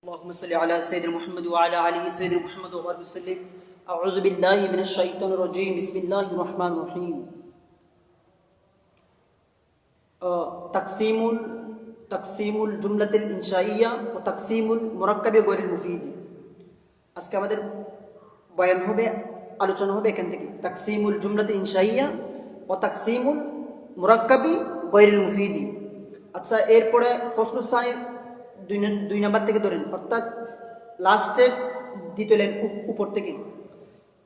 اللهم صل على سيدنا محمد وعلى آله سيدنا محمد وبارك وسلم. أعوذ بالله من الشيطان الرجيم. بسم الله الرحمن الرحيم. তাকসিমুল জুমলাতিল ইনশাইয়া ও তাকসিমুল মুরাক্কাবে গয়রিল মুফিদ। আজকে আমাদের বয়ান হবে, আলোচনা হবে এখান থেকে তাকসিমুল জুমলাতিল ইনশাইয়া ও তাকসিমুল মুরাক্কাবি গয়রিল মুফিদ। আচ্ছা, এরপরে ফসলুস সানির দুই নাম্বার থেকে ধরেন, অর্থাৎ লাস্টের দ্বিতীয় লাইন উপর থেকে।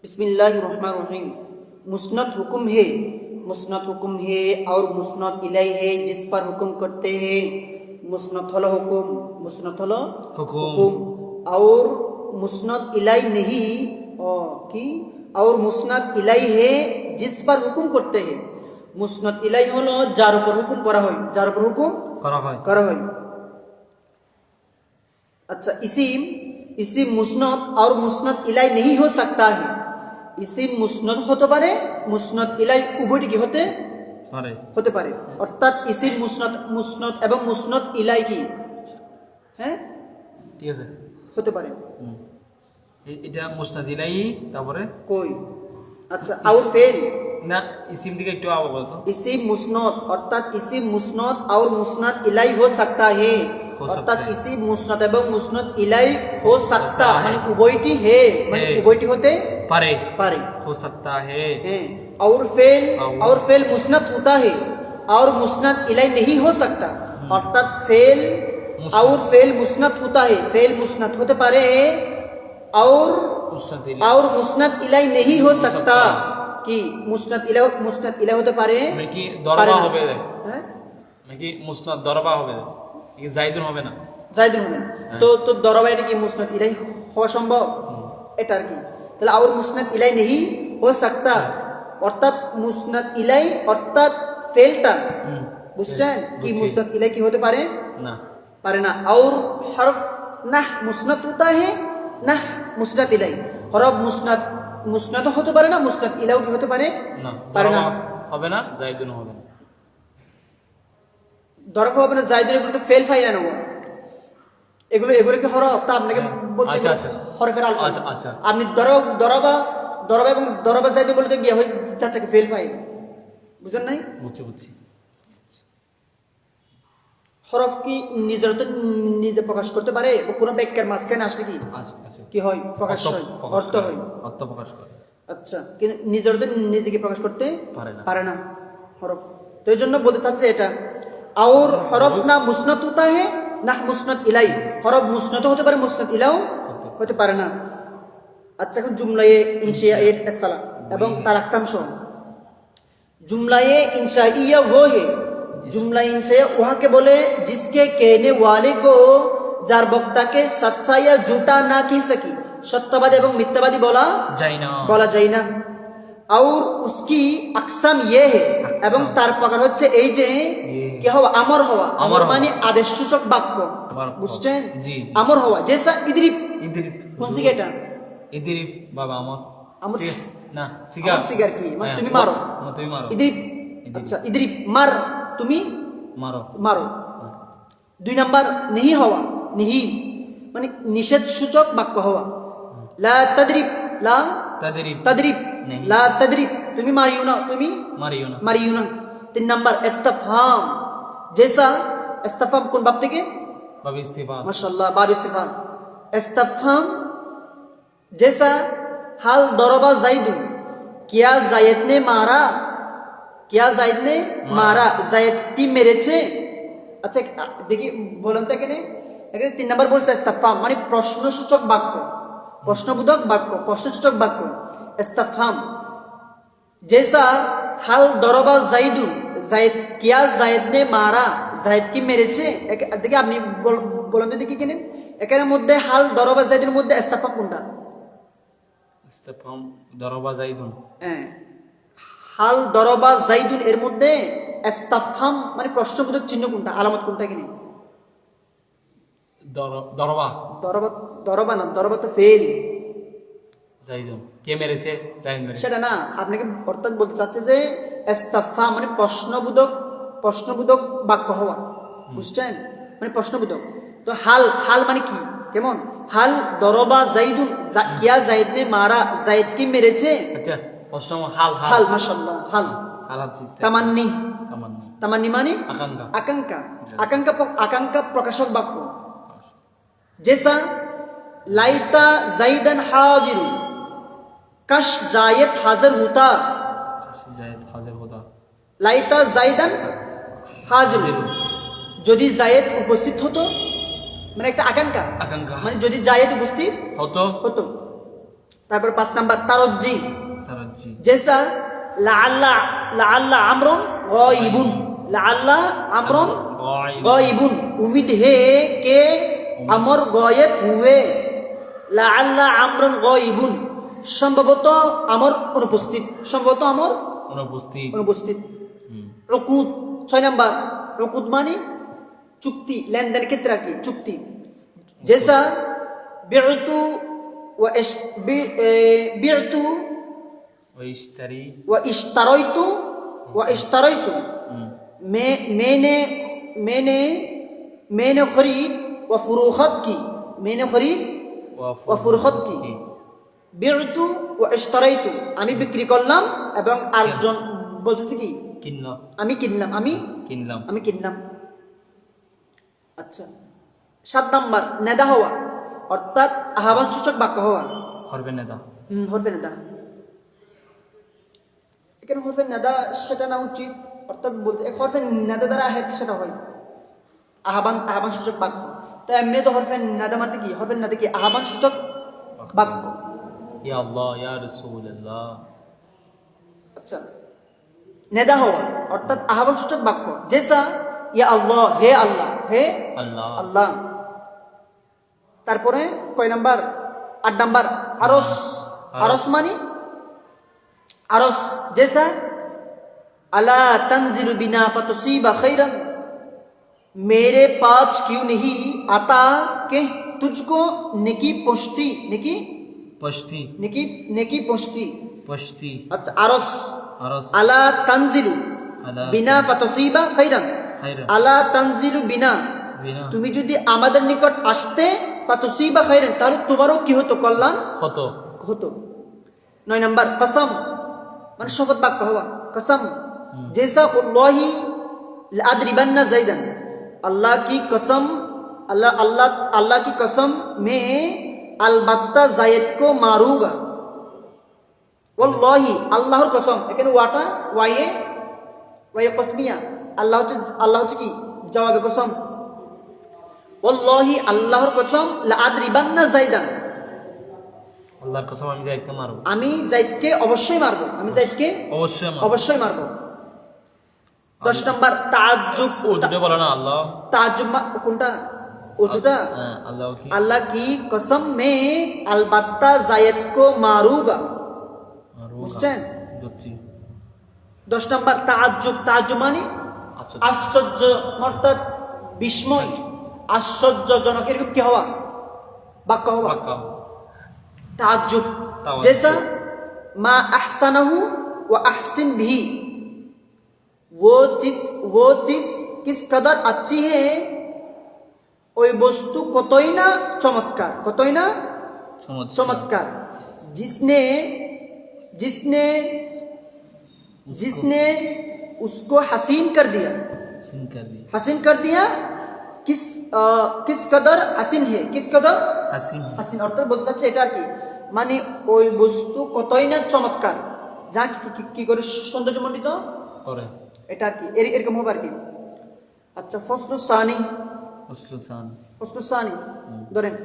बिस्मिल्लाहिर रहमानिर रहीम। मुस्नद हुक्म है और मुस्नद इलाई है जिस पर हुक्म करते हैं। मुस्नद हलो हुक्म और मुस्नद इलाई नहीं और मुस्नद इलाई है जिस पर हुक्म करते हैं। मुस्नद इलाई हलो जार पर हुक्म करा হয়। अच्छा, इसी मुस्नद और मुस्नद इलाई नहीं हो सकता है। इसी मुस्नद হতে পারে, মুসনদ ইলাই উভয়টি কি হতে পারে। অর্থাৎ ইসি মুসনদ এবং মুসনদ ইলাই কি, হ্যাঁ ঠিক আছে, হতে পারে। এটা মুসনদ ইলাই তারপরে কই। আচ্ছা, আউর ফেল না, ইসিম থেকে একটু আগে বলো তো। इसी मुस्नद अर्थात इसी मुस्नद और मुस्नद इलाई हो सकता है। অর্থাৎ इसी मुस्नद এবং मुस्नद इलाई हो सकता মানে উভয়টি হে, মানে উভয়টি হতে পারে हो सकता है। और फेल मुस्नद होता है और मुस्नद इलाई नहीं हो सकता। অর্থাৎ फेल और फेल मुस्नद होता है, फेल मुस्नद होते पारे और मुस्नद इलाई नहीं हो सकता। কি মুসনাদ ইলা হতে পারে, মানে কি দরবা হবে, হ্যাঁ মানে কি মুসনাদ দরবা হবে, কি জাইদুন হবে না, তো দরবা এটা কি মুসনাদ ইলাই হওয়া সম্ভব, এটা আর কি। তাহলে আর মুসনাদ ইলাই নেহি হো সাকতা, অর্থাৎ মুসনাদ ইলাই অর্থাৎ ফেলটা, বুঝছেন কি মুসনাদ ইলাই কি হতে পারে না। और हरफ नाह मुस्नद होता है, नाह मुस्नद इलाई। हरफ মুসনাদ হতে পারে না, মুসনাদ ইলাও কি হতে পারে না, হবে না, জাইদুন হবে না, দরফ হবে না, জাইদুন এগুলো তো ফেল ফাইলা নেব, এগুলো কি হরফ? তা আপনাকে বলতে হরফের আলোচনা। আচ্ছা, আপনি দরবা এবং দরবা জাইদুন বলতে গিয়ে হয় চাচাকে ফেল ফাইল, বুঝেন নাই? বুঝছি। হরফ কি নিজে প্রকাশ করতে পারে? কোন বাক্যের মাঝখানে আসলে কি হয়? প্রকাশ হয়, অর্থ প্রকাশ করে। আচ্ছা, কিন্তু নিজেকে প্রকাশ করতে পারে না হরফ। তো এই জন্য বলতে চাচ্ছে এটা আর হরফ না মুসনাদ হতা হে না মুসনাদ ইলাই। হরফ মুসনাদ হতে পারে, মুসনাদ ইলাও হতে পারে না। আচ্ছা, এখন জুমলায়ে ইনশিয়া এর সালাম এবং তার আকসাম সহ। জুমলায়ে ইনশাইয়া वो है, जुमला इंशाइया वहाँ के बोले जिसके कहने वाले को जार वक्ता के सच्चा या झूठा ना कह सकी, सत्यवादी एवं मिथ्यावादी बोला যায় না। और उसकी আকসাম ये है এবং তার প্রকার হচ্ছে এই যে কি হওয়া, আমর মানে আদেশ সূচক বাক্য, বুঝছেন? আমর হওয়া জেসা ইদরিব কোন সিগা এটা? ইদরিব বাবা আমর না, সিগার কি মানে তুমি মারো, ইদরিব। আচ্ছা, ইদরিব মার, তুমি মারো। দুই নাম্বার নিহি হওয়া, নিহি মানে নিষেধ সূচক বাক্য হওয়া। লা তাদরিব লা তাদরিব তুমি মারিও না। তিন নাম্বার ইস্তিফহাম, জেসা ইস্তিফহাম কোন বাব থেকে? বাব ইস্তিফহাম, মাশাআল্লাহ, বাব ইস্তিফহাম। ইস্তিফহাম জেসা হাল দরবা জাইদুন, কিয়া জায়েদ ने मारा, জায়েদ কি মেরেছে। আচ্ছা, দেখি বলেন তো এখানে 3 নাম্বার বলছে ইস্তিফহাম মানে প্রশ্নসূচক বাক্য, প্রশ্নবোধক বাক্য, প্রশ্নসূচক বাক্য ইস্তিফহাম। জেসা হাল দরবা জাইদুন, জায়েদ ने मारा, জায়েদ কি মেরেছে। দেখি আপনি বলেন তো দেখি এখানে এখানের মধ্যে হাল দরবা জাইদুনের মধ্যে ইস্তিফহাম কোনটা? ইস্তিফহাম দরবা জাইদুন, হ্যাঁ, হাল দরবা জাইদুন এর মধ্যে ইস্তিফহাম মানে প্রশ্নবোধক চিহ্ন কোনটা, আলামত কোনটা? কিনে দরবা না, দরবা তো ফেল। জাইদুন কে মেরেছে, সেটা না, আপনাকে অর্থাৎ বলতে চাচ্ছে যে ইস্তিফহাম মানে প্রশ্নবোধক বাক্য হওয়া, বুঝছেন? মানে প্রশ্নবোধক। তো হাল মানে কি? কেমন হাল দরবা জাইদুন কিয়া জাইদ নে মারা জাইদ কি মেরেছে আচ্ছা প্রশ্ন হাল হাল হাল মাশাআল্লাহ হাল হাল হচ্ছে তামান্নি তামান্নি তামান্নি মানে আকাঙ্ক্ষা আকাঙ্ক্ষা আকাঙ্ক্ষা আকাঙ্ক্ষা প্রকাশক বাক্য जैसा लाइता जाइदन हाजिर कश जायद हाजिर होता জায়েদ হাজির হতা लाइता जाइदन हाजिर যদি জায়েদ উপস্থিত হতো মানে একটা আকাঙ্ক্ষা আকাঙ্ক্ষা মানে যদি জায়েদ উপস্থিত হতো হতো তারপর 5 নাম্বার তারজ্জি তারাজ্জি जैसा লাআল্লা লাআল্লা আমরুন গায়িবুন লাআল্লা আমরুন गायिबुन उम्मीद है कि अमर गायब हुए लाअल्ला अमरन गायिबुन সম্ভবত আমর অনুপস্থিত সম্ভবত আমর অনুপস্থিত অনুপস্থিত রকুদ 6 নাম্বার রকুদ মানে চুক্তি লেনদেনের ক্ষেত্রে আর কি চুক্তি जैसा बिअतु व बिअतु ওয়াইশতারি व इश्तरैतु मैंने खरीद व फुरुखत की मैंने खरीद व फुरुखत की बिअतु व इश्तरैतु আমি বিক্রি করলাম এবং আরেকজন বলতেছে কি কিনলাম আমি কিনলাম আমি কিনলাম আচ্ছা 7 নাম্বার নেদা হওয়া অর্থাৎ আহ্বান সূচক বাক্য হওয়া হরবে নেদা হরফে নেদা এখানে হরফে নেদা সেটা না উচিত অর্থাৎ বলতে হরফে নেদা দ্বারা আহেদ সেটা হয় আহ্বান সূচক বাক্য তাই এমনি তো হরফে নেদা মানে কি হরফে নেদা কি আহ্বান সূচক বাক্য ইয়া আল্লাহ ইয়া রাসূলুল্লাহ আচ্ছা নেদা হওয়া অর্থাৎ আহ্বান সূচক বাক্য জেসা ইয়া আল্লাহ হে আল্লাহ হে আল্লাহ আল্লাহ তারপরে কয় নাম্বার 8 নাম্বার আরস মানে আরস জেসা अला तंजिल बिना फतुसीबा खैरन मेरे पास क्यों नहीं आता कि तुझको नेकी पहुंचती नेकी पहुंचती अच्छा अरस अला तंजिल बिना फतुसीबा खैरन अला तंजिल बिना তুমি যদি আমাদের নিকট আসতে ফাতুসিবা খাইরান তাহলে তোমারও কি হতো কল্যাণ হতো 9 নাম্বার কসম মানে শপথ বাক্য হওয়া কসম जैसा अल्लाही लाद्रिबन्ना ज़ैदन अल्लाह की कसम में अलबत्ता ज़ैद को मारूंगा वल्लाही अल्लाहर कसम এখানে ওয়াটা ওয়ায়ে কসমিয়া আল্লাহ হচ্ছে কি জবাবে কসম वल्लाही আল্লাহর কসম লাদ্রিবান্না ज़ैदन আল্লাহর কসম আমি যাইদকে মারব আমি যাইদকে অবশ্যই মারব অবশ্যই মারব 10 নাম্বার তাজ্জুব ও দুটো বলো না আল্লাহ তাজ্জুব কোনটা ও দুটো আল্লাহ কি কসম মে अलबत्ता जायद को मारूंगा বুঝছেন 10 নাম্বার তাজ্জুব মানে আশ্চর্য অর্থাৎ বিস্ময় আশ্চর্যজনক এরকম কি হওয়া বাক্য হওয়া ताज्जुब जैसा मा अहसनहु व अहसिन भी वो चीज किस कदर अच्छी है ওই বস্তু কতই না চমৎকার जिसने उसको हसीन कर दिया किस कदर हसीन है হাসিন অর্থাৎ বলতে চাচ্ছে এটা আর কি মানে ওই বস্তু কতই না চমৎকার যা কি করে সৌন্দর্যমণ্ডিত করে এটা আর কি এরকম হবে আর কি আচ্ছা ফসলু সানি ধরেন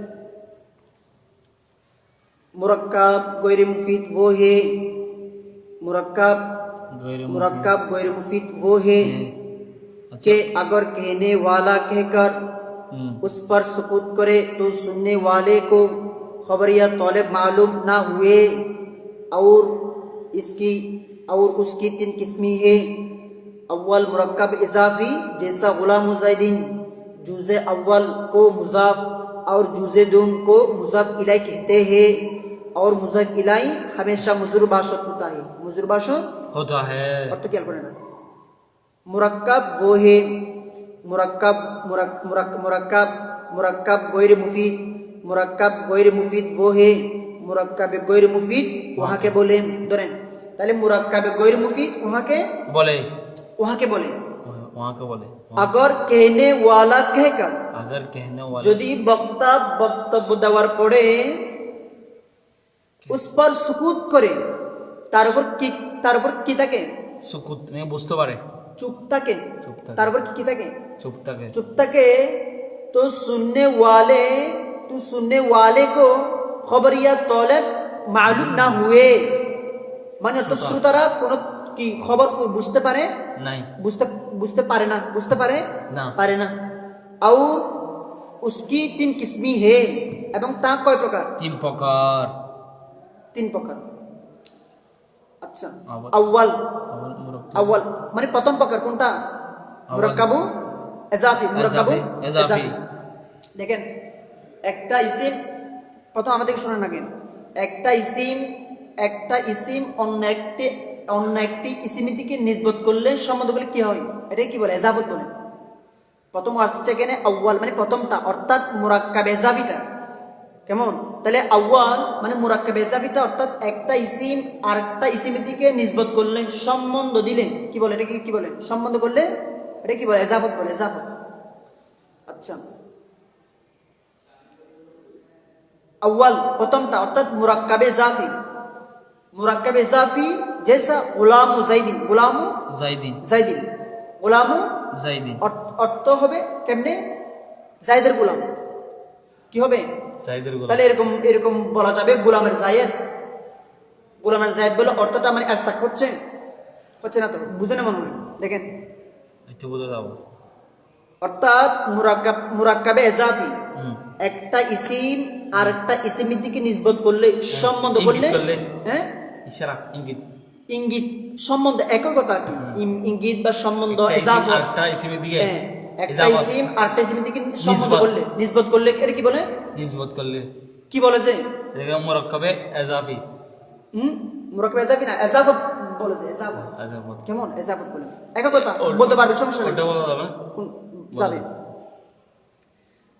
मुरक्कब गैर मुफीद वो है मुरक्कब गैर मुफीद वो है कि अगर कहने वाला कहकर उस पर सुकूत करे तो सुनने वाले को खबर या तौलब मालूम ना हुए और उसकी 3 किस्में है अव्वल मुरक्कब इजाफी जैसा गुलाम ज़ैदिन जुज़े अव्वल को मुज़ाफ और जुज़े दूम को मुज़ाफ इलाई कहते हैं और मुज़ाफ इलाई हमेशा मुज़र बाशत होता है और तो क्या करना मुरक्कब वो है मुरक्कब गैर मुफीद মুরাক্কাব গৈর মুফিদ वो है মুরাক্কাবে গৈর মুফিদ ওহাকে বলেন ধরেন তাহলে মুরাক্কাবে গৈর মুফিদ ওহাকে বলে ওহাকে বলে वहाँ को बोले अगर कहने वाला कहकर अगर कहने वाला যদি বক্তা বক্তব্য দেওয়ার পরে उस पर सुकूत করে তার উপর কি থাকে सुकुत में बुझते पारे চুপ থাকে চুপ থাকে। তার উপর কি থাকে चुप तक है चुप থাকে तो सुनने वाले को खबर या तलब मालूम ना हुए মানে তো শ্রোতারা কোন কি খবর বুঝতে পারে नहीं বুঝতে পারে না না। পারে না और उसकी तीन किस्में है এবং তা কয় প্রকার तीन प्रकार তিন প্রকার আচ্ছা আউয়াল। আউয়াল अव्वल मुरक्कब আউয়াল মানে প্রথম প্রকার কোনটা মুরাক্কাবু ইজাফি মুরাক্কাবু ইজাফি। দেখেন একটা ইসিম প্রথম আমাদের শোনেন আগে একটা ইসিম অন্য একটি ইসিমের দিকে নিসবত করলে সম্বন্ধ করলে কি হয় এটা কি বলে ইজাফত বলে প্রথম ওয়ার্ডসটা এখানে আউয়াল মানে প্রথমটা অর্থাৎ মুরাক্কাব ইজাফিটা কেমন তাহলে আউয়াল মানে মুরাক্কাব ইজাফিটা অর্থাৎ একটা ইসিম আরেকটা ইসিমের দিকে নিসবত করলে সম্বন্ধ দিলে কি বলে এটাকে কি বলে সম্বন্ধ করলে এটা কি বলে ইজাফত বলে ইজাফত আচ্ছা अव्वल प्रथमटा अर्थात मुरक्कब इजाफी जैसा गुलाम जायदीन गुलाम जायदीन अर्थ হবে কেমনে জায়েদের গোলাম কি হবে जायदर गुलाम তাহলে এরকম বলা যাবে গোলামের জায়েদ বলে অর্থটা মানে আর সাক হচ্ছে না তো বুঝেন মনে হয় দেখেন একটু বুঝে দাও অর্থাৎ মুরাক্কাবে ইজাফি একটা ইসিম আর একটা ইসিমের দিকে নিসবত করলে সম্বন্ধ করলে ইঙ্গিত করলে। হ্যাঁ ইশারা ইঙ্গিত সম্বন্ধ একই কথা আর কি ইঙ্গিত বা সম্বন্ধ একটা ইসিম ইজাফা আরেকটা ইসিমের দিকে হ্যাঁ, একটা ইজাফত। ইসিম আরেকটা ইসিমের দিকে সম্বন্ধ নিসবত। করলে নিসবত করলে এটা কি বলে নিসবত করলে কি বলে যে দেখো মুরাক্কাবে ইজাফি মুরাক্কাব ইজাফি না ইজাফত বলে যে ইজাফত ইজাফত কেমন ইজাফত বলে একই কথা বলতে পারবে সমস্যা নেই ওটা বলা যাবে না? যাবে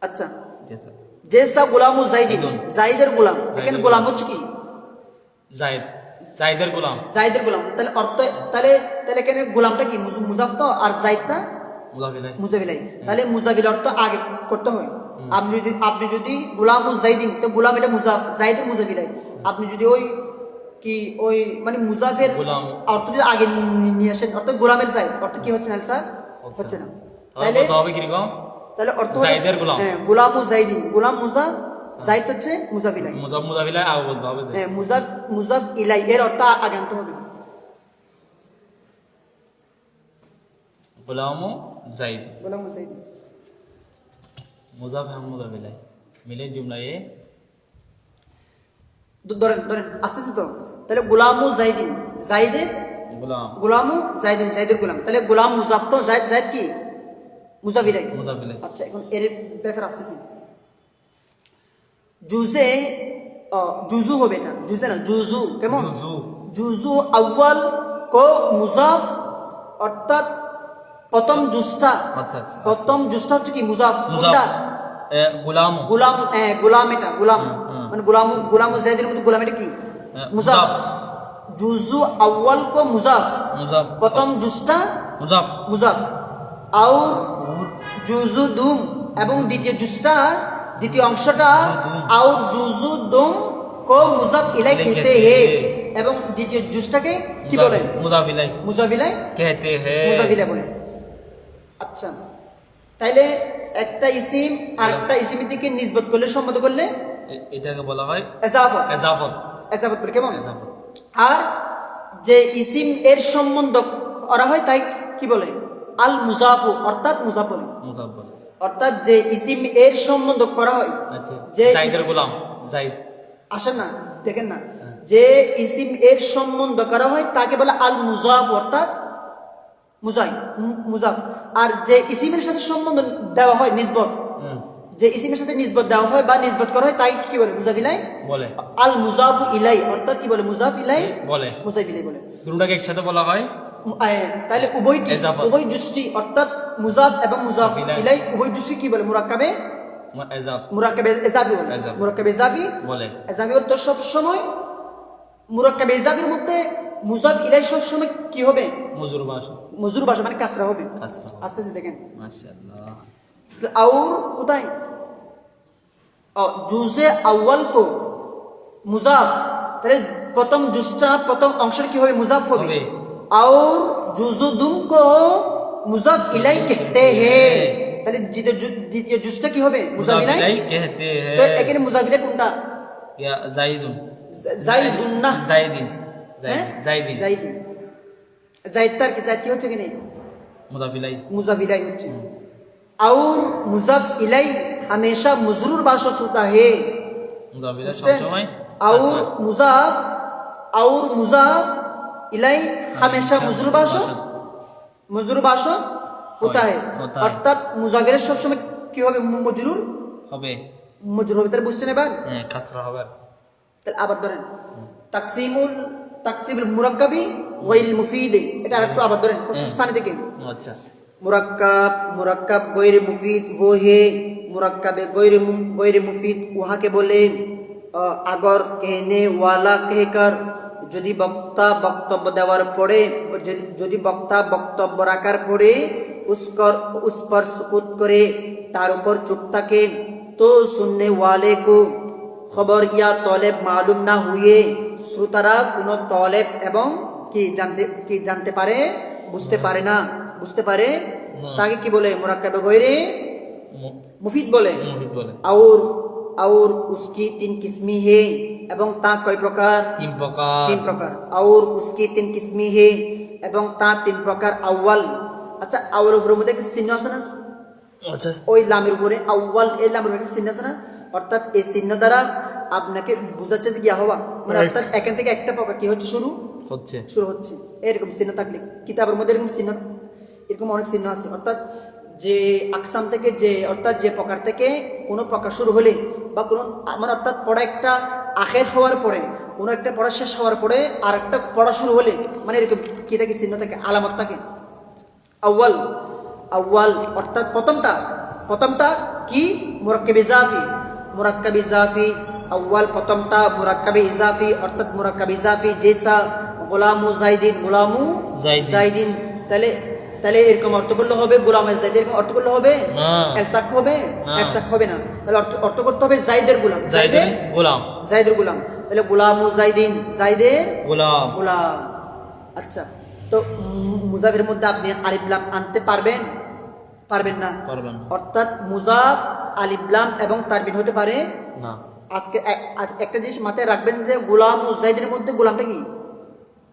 আচ্ছা জেসা জেসা গোলামু জাইদুন। জাইদের গোলাম এখানে জাইদের গোলাম হচ্ছে কি জায়দের গোলাম জাইদের গোলাম তাহলে অর্থ তাহলে এখানে গোলামটা কি মুজাফ তো আর জাইদটা মুজাফিলাই মুজাফিলাই তাহলে মুজাফিল অর্থ আগে করতে হয় আপনি যদি গোলামু জাইদিন তো গোলাম এটা মুজাফ জাইদের মুজাফিলাই আপনি যদি ওই মানে মুজাফের গোলাম। অর্থ যদি আগে নিয়ে আসেন অর্থ গোলামের জাইদ অর্থ কি হচ্ছে না স্যার হচ্ছে না তাহলে কত হবে কিরকম তাহলে অর্থ হলো- জাইদের গোলাম। হ্যাঁ গোলামু জাইদিন গোলাম মুজাফ জাইদ হচ্ছে মুজাফিলাই মুজাফিলাই আগে বলতে হবে যে। হ্যাঁ মুজাফ ইলাই এর অর্থ আগে আনতে হবে গোলামু জাইদ গোলামু জাইদিন মুজাফ হাম মুজাফিলাই মিলে জুমলায়ে ধরেন আসতেছে তো তাহলে গোলামু জাইদিন গোলাম গোলামু জাইদের গোলাম তাহলে গোলাম মুজাফ তো জাইদ কি মুজাফিলাই মুজাফিলাই আচ্ছা এখন এর ব্যাপারে আসতেছি জুজু হবে এটা জুজে না জুজু কেমন জুজু আউয়াল কো মুজাফ অর্থাৎ প্রথম জুসটা আচ্ছা হচ্ছে কি মুজাফ মুজাফ কোনটা? গোলামু গোলাম এটা গোলাম মানে গোলাম জাইদের মধ্যে গোলাম এটা কি মুজাফ জুজু আউয়াল কো মুজাফ প্রথম জুসটা মুজাফ আর জুজু দুম এবং দ্বিতীয় অংশটা আর জুজু দুম কো মুজাফ ইলাই कहते हैं এবং দ্বিতীয় জুসটাকে কি বলে মুজাফিলাই कहते हैं মুজাফিলাই বলে আচ্ছা তাইলে একটা ইসিম আর একটা ইসিমের দিকে নিসবত করলে সম্মত করলে এটাকে বলা হয় এজাফত বলে কেমন এজাফত। আর যে ইসিম এর সম্বন্ধ করা হয় তাই কি বলে আল মুজাফু অর্থাৎ মুজাফ বলে মুজাফ বলে অর্থাৎ যে ইসিম এর সম্বন্ধ করা হয় আচ্ছা যে জাইদের গোলাম জাইদ আসেন না দেখেন না যে ইসিম এর সম্বন্ধ করা হয় তাকে বলে আল মুজাফ অর্থাৎ মুজাফ আর যে ইসিমের সাথে সম্বন্ধ দেওয়া হয় নিসবত যে ইসিমের সাথে নিসবত দেওয়া হয় বা নিসবত করা হয় তাই কি বলে মুজাফিলাই বলে আল মুজাফু ইলাই অর্থাৎ কি বলে মুজাফ ইলাই বলে মুজাফিলাই বলে দুটোকে একসাথে বলা হয় তাহলে উভয় এজাফত। দৃষ্টি অর্থাৎ মুজাফ এবং মুজাফ ইলাই। ইলাই উভয় দৃষ্টি কি বলে মুরাক্কাবে এজাফ মুরাক্কাবে ইজাফি বলে, ইজাফি। মুরাক্কাবে ইজাফি বলে ইজাফি বলতে সব সময় মুরাক্কাবে ইজাফির মধ্যে মুজাফ ইলাই সব সময় কি হবে? মজুর ভাষা মজুর ভাষা মানে কাসরা হবে। কাসরা হবে। আস্তে আস্তে দেখেন মাশাআল্লাহ और কোথায় জুজে আউয়াল কো মুজাফ, তাহলে প্রথম জুজটা প্রথম অংশটা কি হবে? মুজাফ হবে। হবে। और जुजु दुम को मुजाफ इलाई कहते हैं, তাহলে দ্বিতীয় জুজটা কি হবে? মুজাফ ইলাই। মুজাফিলাই कहते हैं তো এখানে মুজাফ ইলাই কোনটা? ইয়া জাইদুন জাইদুন না, জাইদিন হ্যাঁ? জাইদিন জাইদিন। জাইদ তার কি জাইদ কি হচ্ছে কিনে? মুজাফিলাই मुजाफ इलाई হচ্ছে। और मुजाफ इलाई हमेशा मजरूर बाशत होता है, মুজাফিলাই সব বুঝছেন? সময় और मुजाफ और मुजाफ इलाई हमेशा मजरूर बाशत মজরুর বাসা হতা হয়, হতা হয়। অর্থাৎ মুজাফিরের সবসময় কি হবে? মজরুর হবে মজরুর হবে। তাহলে বুঝছেন এবার? হ্যাঁ কাসরা হবে তাহলে আবার ধরেন তাকসিমুল মুরাক্কাবি ওয়াইল মুফিদ, এটা আরেকটু আবার ধরেন ফুসুস্তানি থেকে। আচ্ছা मुरक्कब गैर मुफीद वो है, मुरक्कब गैर मुफीद वहाँ के बोले अगर कहने वाला कहकर, যদি বক্তা বক্তব্য দেওয়ার পরে, যদি বক্তা বক্তব্য রাখার পরে उस पर सुकूत करे, তার উপর চুপ থাকে, तो सुनने वाले को खबर या तौलेब मालूम ना हुए, শ্রোতারা কোনো তলেব এবং কি জানতে পারে? বুঝতে পারে না, বুঝতে পারে তাকে কি বলে? মুরাক্কাবে গয়রে মুফিদ বলে। মুফিদ বলে और उसकी 3 किस्में है, এবং তা কয় প্রকার? 3 প্রকার 3 প্রকার। और उसकी 3 किस्में है, এবং তা 3 প্রকার। আউয়াল, আচ্ছা আউয়াল উপরের মধ্যে একটা চিহ্ন আছে না? আচ্ছা ওই লামের উপরে আউয়াল, এই লামের উপরে একটা চিহ্ন আছে না? অর্থাৎ এই চিহ্ন দ্বারা আপনাকে বোঝাচ্ছে যে কি হওয়া, মানে অর্থাৎ এখান থেকে একটা প্রকার কি হচ্ছে? শুরু হচ্ছে। এরকম চিহ্ন থাকলে কিতাবের মধ্যে এরকম চিহ্ন, এরকম অনেক চিহ্ন আছে। অর্থাৎ যে আকসাম থেকে অর্থাৎ যে প্রকার থেকে কোনো প্রকার শুরু হলে বা কোনো মানে অর্থাৎ পড়া একটা আখের হওয়ার পরে, কোনো একটা পড়া শেষ হওয়ার পরে আর একটা পড়া শুরু হলে মানে এরকম কি থাকে? চিহ্ন থাকে, আলামত থাকে। আউয়াল অর্থাৎ প্রথমটা কি? মুরাক্কাবে ইজাফি। আউয়াল প্রথমটা মুরাক্কাবে ইজাফি, অর্থাৎ মুরাক্কাবে ইজাফি জেসা গোলামু জাইদিন। তাহলে এরকম অর্থ করলে হবে গোলামের জাইদ, এরকম অর্থ করলে হবে? এলসাক হবে? এলসাক হবে না। তাহলে অর্থ করতে হবে জাইদের গোলাম, জাইদের গোলাম। তাহলে গোলামু জাইদিন, জাইদের গোলাম। আচ্ছা, তো মুজাফের মধ্যে আপনি আলিফ লাম আনতে পারবেন না? অর্থাৎ মুজাফ আলিফ লাম এবং তানবিন হতে পারে না। আজকে একটা জিনিস মাথায় রাখবেন যে গোলাম জাইদের মধ্যে গোলামটা কি?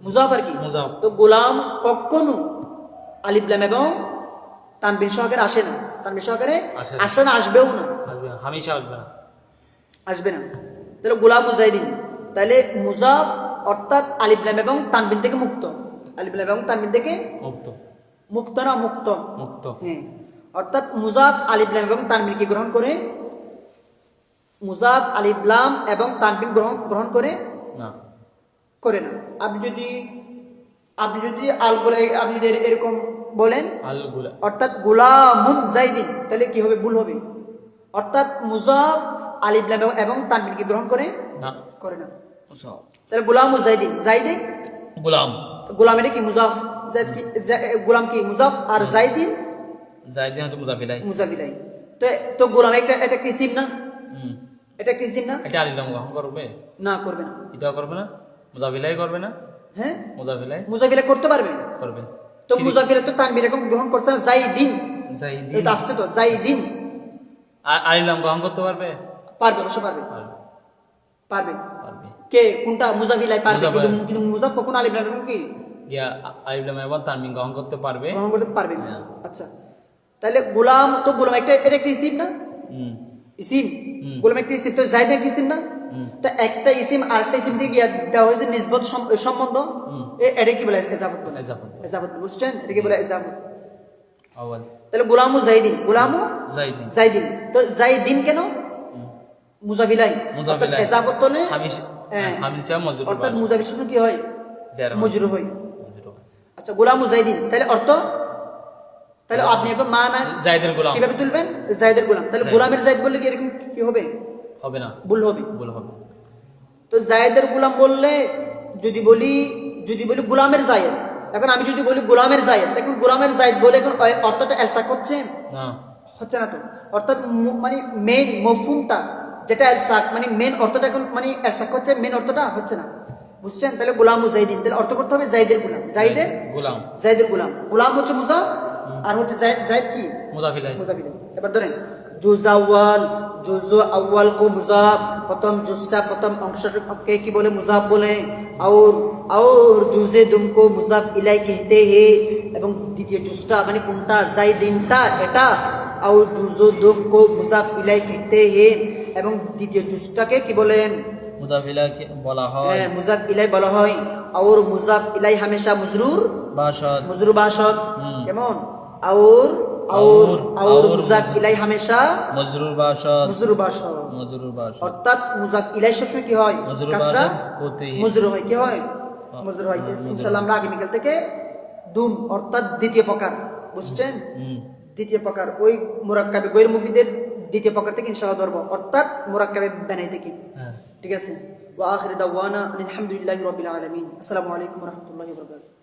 মুজাফ আর কি? তো গোলাম কখনো আলিফ লাম এবং তানবিন সহকারে আসে না, তানবিন সহকারে আসে না, আসবেও না, আসবে না। তাহলে গোলাম মুজাহিদিন, তাহলে মুজাফ অর্থাৎ আলিফ লাম এবং তানবিন থেকে মুক্ত, আলিফ লাম এবং তানবিন থেকে মুক্ত না মুক্ত? হ্যাঁ, অর্থাৎ মুজাফ আলিফ লাম এবং তানবিন কি গ্রহণ করে? মুজাফ আলিফ লাম এবং তানবিন গ্রহণ করে না। আপনি যদি আল বলে, আপনি যদি এরকম বলেন অর্থাৎ গোলামুন জাইদিন, তাহলে কি হবে? ভুল হবে। অর্থাৎ মুজাফ আলিফ লাম এবং তানবিন কি গ্রহণ করে না? তাহলে গোলামু জাইদিন, জাইদিন গোলাম, এটা কি মুজাফ? গোলাম কি মুজাফ, আর জাইদিন হচ্ছে মুজাফিলাই। তো গোলাম এটা কি ইসিম না? এটা কি ইসিম না? এটা আলিফ লাম গ্রহণ করবে না, করবে না। এটাও করবে না, মুজাফিলাই করবে না। হ্যাঁ, মুজাফিলাই করতে পারবে। তো মুজাফিলাই তো তানবিন এখন গ্রহণ করছে না, জাইদিন এটা আসছে তো, জাইদিন। আলিফ লাম গ্রহণ করতে পারবে? অবশ্য পারবে। কে কোনটা? মুজাফিলাই পারবে, কিন্তু মুজাফ কখন আলিফ লাম কি আলিফ লাম এবং তানবিন গ্রহণ করতে পারবে না। আচ্ছা, তাহলে গোলাম এটা একটা ইসিম না? ইসিম, গোলাম একটা ইসিম, তো জাইদ একটা ইসিম না? তো একটা ইসিম আরেকটা ইসিম থেকে দেওয়া হয়েছে নিসবত সম্বন্ধ, এটা কি বলে? ইজাফত। বুঝছেন? এটা কি বলে? ইজাফত। তাহলে গোলামু জাইদিন, তো জাইদিন কেন? মুজাফিলাই ইজাফত হলে অর্থাৎ মুজাফির সঙ্গে কি হয়? মজরুর হয়। আচ্ছা, গোলামু জাইদিন, তাহলে অর্থ তাহলে আপনি এখন মা না জায়দের গোলাম কিভাবে তুলবেন? জায়দের গোলাম। তাহলে গোলামের জায়দ বললে কি এরকম কি হবে? হবে না, ভুল হবে। ভুল হবে। তো জায়েদের গোলাম বললে যদি বলি গোলামের জায়েদ, এখন আমি যদি বলি গোলামের জায়েদ, এখন গোলামের জায়েদ বলে এখন অর্থটা এলসাক হচ্ছে না, হচ্ছে না তো। অর্থাৎ মানে মেন মফহুমটা যেটা এলসাক মানে মেন অর্থটা এখন মানে এলসাক হচ্ছে, মেন অর্থটা হচ্ছে না, বুঝছেন? তাহলে গোলাম মুজাহিদিন, তাহলে অর্থ করতে হবে জায়েদের গোলাম, জায়েদের গোলাম, জায়েদের গোলাম। গোলাম হচ্ছে মুজাফ আর হচ্ছে জায়েদ কি মুজাফ ইলাইহি। মুজাফ ইলাইহি। এবার ধরেন জুজ আউয়াল, জুজু আউয়াল কো মুজাফ, প্রথম জুজটা প্রথম অংশকে কি বলে? মুজাফ বলে। और জুজে দুম কো মুজাফ ইলাই कहते हैं, এবং দ্বিতীয় জুজটা মানে কোনটা? জাইদিনটা এটা। और জুজু দুম কো মুজাফ ইলাই कहते हैं, এবং দ্বিতীয় জুজটাকে কি বলে? মুজাফ ইলাইহি বলা হয়। হ্যাঁ, মুজাফ ইলাই বলা হয়। और মুজাফ ইলাই হামেশা মজরুর বাসত। কেমন? और মুজাফ ইলাই হামেশা মজরুর বাসত। অর্থাৎ মুজাফ ইলাই সবসময় কি হয়? কাসরা মজরুর হয়। কি হয়? মজরুর হয়। ইনশাআল্লাহ আমরা আগামীকাল থেকে দুম অর্থাৎ দ্বিতীয় প্রকার, বুঝছেন? দ্বিতীয় প্রকার ওই মুরাক্কাবে গৈর মুফিদের দ্বিতীয় প্রকার থেকে ইনশাআল্লাহ ধরবো, অর্থাৎ মুরাক্কাবে বানাই থেকে। ঠিক আছে। ওয়া আখির দাওয়ানা আলহামদুলিল্লাহি রাব্বিল আলামিন। আসসালামু আলাইকুম ওয়া রাহমাতুল্লাহি ওয়া বারাকাতুহু।